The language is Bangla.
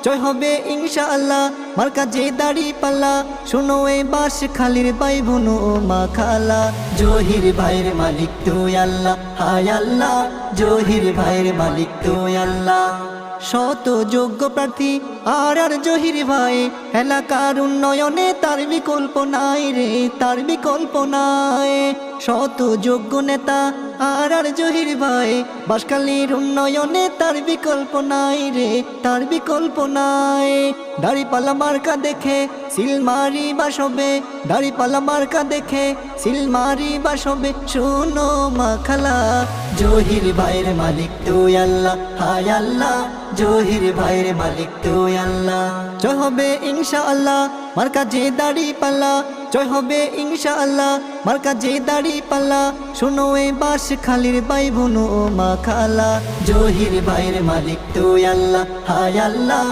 জয় হবে ইনশাআল্লাহ মার্কা যে দাড়ি পাল্লা শোনো এই বাস খালির ভাই বোনো ও মা খালা জহির ভাইয়ের মালিক তুই আল্লাহ হায় আল্লাহ জহির ভাইয়ের মালিক তুই আল্লাহ শত যোগ্য প্রার্থী আর জহির ভাই এলাকার উন্নয়নে তার বিকল্প নাই রে তার বিকল্প নাই শত যোগ্য নেতা আর জহির ভাই বাঁশখালীর উন্নয়নে তার বিকল্প নাই রে তার বিকল্প নাই দাড়িপাল্লা মার্কা দেখে সিলমারি বাসবে দাড়িপাল্লা মার্কা দেখে সিলমারি বাসবে শোনো মা খালা জহির ভাইয়ের মালিক তুই আল্লাহ হায় আল্লাহ জহির ভাইয়ের মালিক তুই আল্লাহ জয় হবে ইনশাআল্লাহ মার্কা যে দাড়ি পাল্লা জয় হবে ইনশাআল্লাহ মার্কা যে দাড়ি পাল্লা শোনো এই বাস খালির ভাই বোনো ও মা খালা জহির ভাইয়ের মালিক তুই আল্লাহ হায় আল্লাহ।